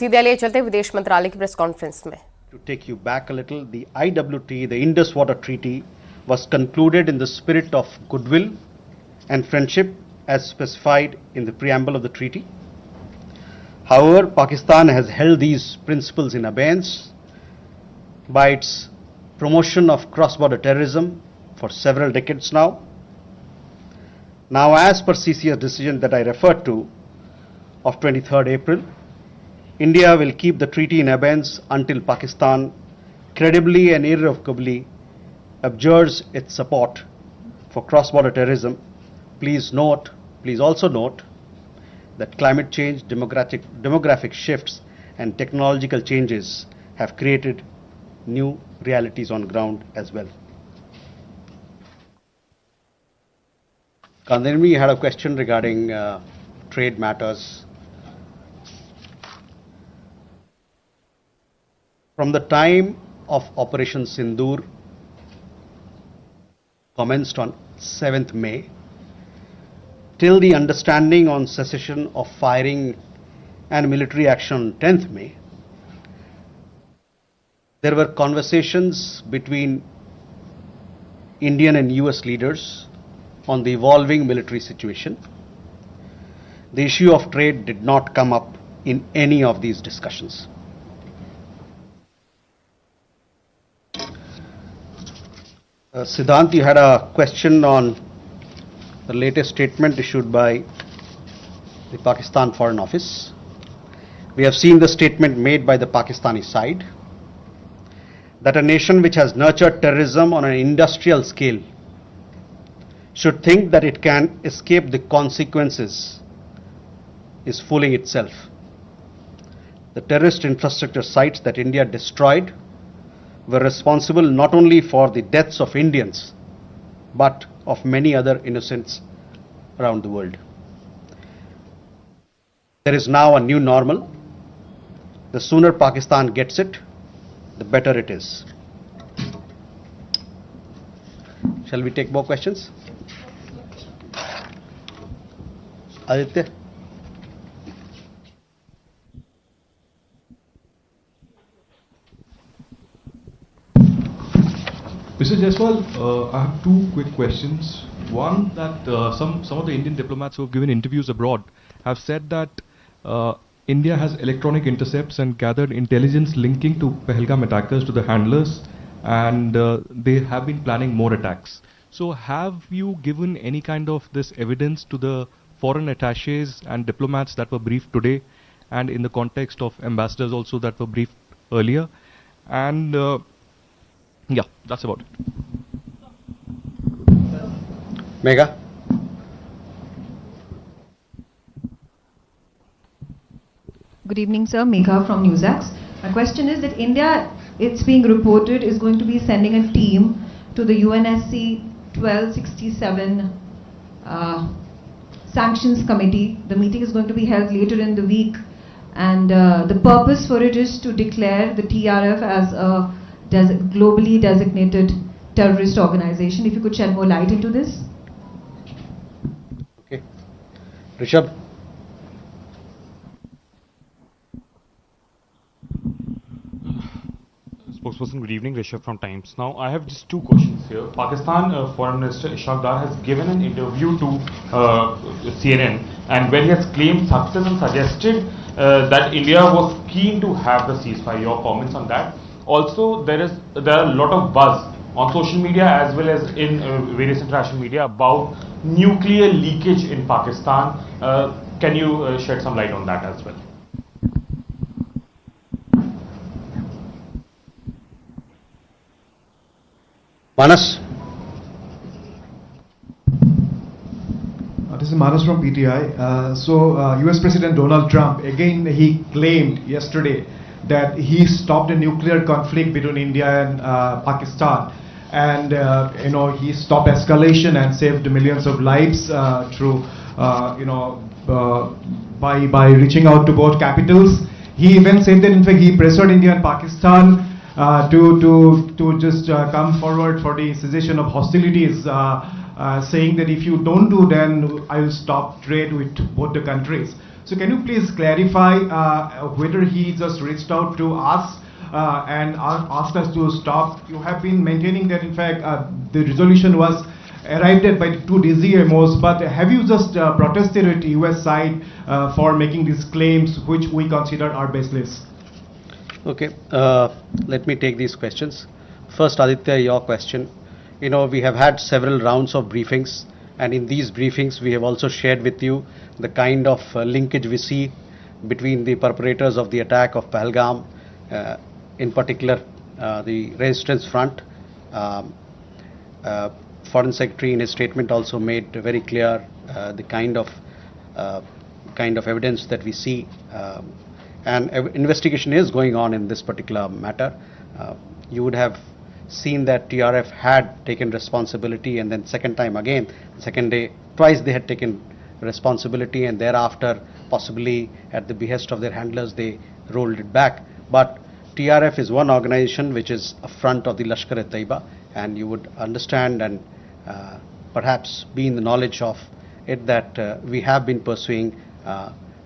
सीधे लिए चलते विदेश मंत्रालय की प्रेस कॉन्फ्रेंस में. To take you back a little, the IWT, the Indus Water Treaty, was concluded in the spirit of goodwill and friendship as specified in the preamble of the treaty. However, Pakistan has held these principles in abeyance by its promotion of cross-border terrorism for several decades now. Now, as per CC's decision that I referred to of 23rd April, India will keep the treaty in abeyance until Pakistan credibly and irrevocably abjures its support for cross-border terrorism. Please also note that climate change, demographic shifts and technological changes have created new realities on ground as well. Kandanmi had a question regarding trade matters. From the time of Operation Sindoor commenced on 7th May till the understanding on cessation of firing and military action on 10th May, there were conversations between Indian and US leaders on the evolving military situation. The issue of trade did not come up in any of these discussions. Siddhant, you had a question on the latest statement issued by the Pakistan Foreign Office. We have seen the statement made by the Pakistani side that a nation which has nurtured terrorism on an industrial scale should think that it can escape the consequences is fooling itself. The terrorist infrastructure sites that India destroyed were responsible not only for the deaths of Indians, but of many other innocents around the world. There is now a new normal. The sooner Pakistan gets it, the better it is. Shall we take more questions? Aditya? Mr. Jaiswal, I have two quick questions. One, that some of the Indian diplomats who have given interviews abroad have said that India has electronic intercepts and gathered intelligence linking to Pahalgam attackers to the handlers, and they have been planning more attacks. So have you given any kind of this evidence to the foreign attaches and diplomats that were briefed today, and in the context of ambassadors also that were briefed earlier? And yeah, that's about it. Megha? Good evening, sir. Megha from News18. My question is that India, it's being reported, is going to be sending a team to the UNSC 1267 Sanctions Committee. The meeting is going to be held later in the week, and the purpose for it is to declare the TRF as a globally designated terrorist organization. If you could shed more light into this. Okay. Rishabh? Spokesperson, good evening. Rishabh from Times. Now, I have just two questions here. Pakistan Foreign Minister Ishaq Dar has given an interview to CNN, and where he has claimed success and suggested that India was keen to have the ceasefire. Your comments on that? Also, there are a lot of buzz on social media as well as in various international media about nuclear leakage in Pakistan. Can you shed some light on that as well? Manas? This is Manas from PTI. US President Donald Trump, again, he claimed yesterday that he stopped a nuclear conflict between India and Pakistan, and he stopped escalation and saved millions of lives through by reaching out to both capitals. He even said that in fact he pressured India and Pakistan to just come forward for the cessation of hostilities, saying that if you don't do, then I will stop trade with both the countries. So can you please clarify whether he just reached out to us and asked us to stop? You have been maintaining that in fact the resolution was arrived at by two DGMOs, but have you just protested at US side for making these claims which we consider are baseless? Okay, let me take these questions. First, Aditya, your question. You know, we have had several rounds of briefings, and in these briefings we have also shared with you the kind of linkage we see between the perpetrators of the attack of Pahalgam, in particular the Resistance Front. Foreign Secretary in his statement also made very clear the kind of evidence that we see, and investigation is going on in this particular matter. You would have seen that TRF had taken responsibility, and then second time again, second day, twice they had taken responsibility, and thereafter possibly at the behest of their handlers they rolled it back. But TRF is one organization which is a front of the Lashkar-e-Taiba, and you would understand and perhaps be in the knowledge of it that we have been pursuing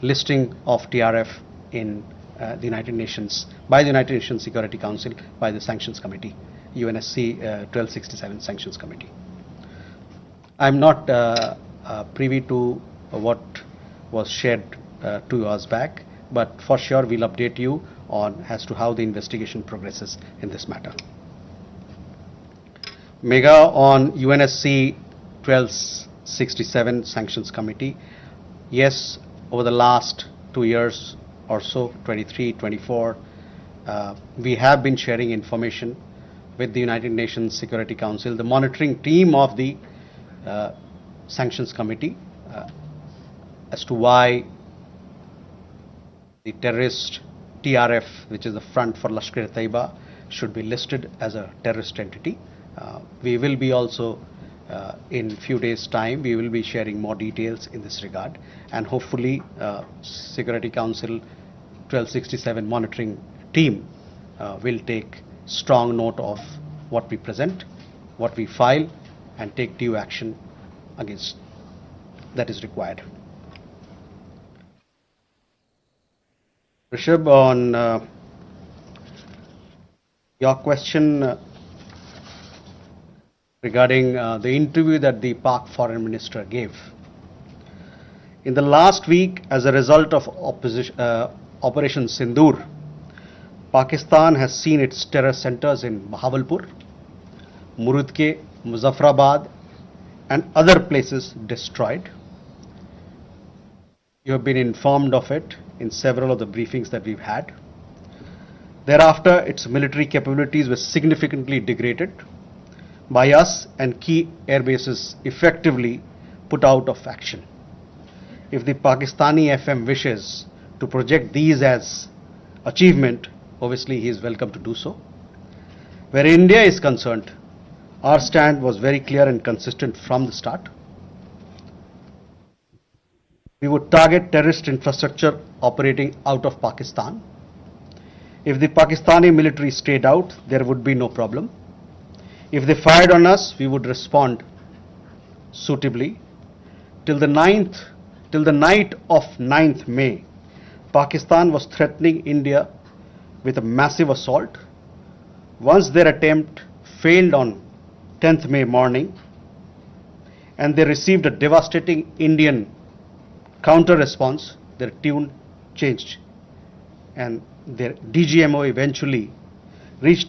listing of TRF in the United Nations, by the United Nations Security Council, by the Sanctions Committee, UNSC 1267 Sanctions Committee. I am not privy to what was shared 2 hours back, but for sure we'll update you on as to how the investigation progresses in this matter. Mega on UNSC 1267 Sanctions Committee. Yes, over the last 2 years or so, 23, 24, we have been sharing information with the United Nations Security Council, the monitoring team of the Sanctions Committee, as to why the terrorist TRF, which is the front for Lashkar-e-Taiba, should be listed as a terrorist entity. We will be also, in few days' time, we will be sharing more details in this regard, and hopefully Security Council 1267 monitoring team will take strong note of what we present, what we file, and take due action against that is required. Rishabh, on your question regarding the interview that the PAK foreign minister gave. In the last week, as a result of Operation Sindoor, Pakistan has seen its terror centers in Bahawalpur, Murudke, Muzaffarabad, and other places destroyed. You have been informed of it in several of the briefings that we've had. Thereafter, its military capabilities were significantly degraded by us, and key air bases effectively put out of action. If the Pakistani FM wishes to project these as achievement, obviously he is welcome to do so. Where India is concerned, our stand was very clear and consistent from the start. We would target terrorist infrastructure operating out of Pakistan. If the Pakistani military stayed out, there would be no problem. If they fired on us, we would respond suitably. Till the night of 9th May, Pakistan was threatening India with a massive assault. Once their attempt failed on 10th May morning, and they received a devastating Indian counter response, their tune changed, and their DGMO eventually reached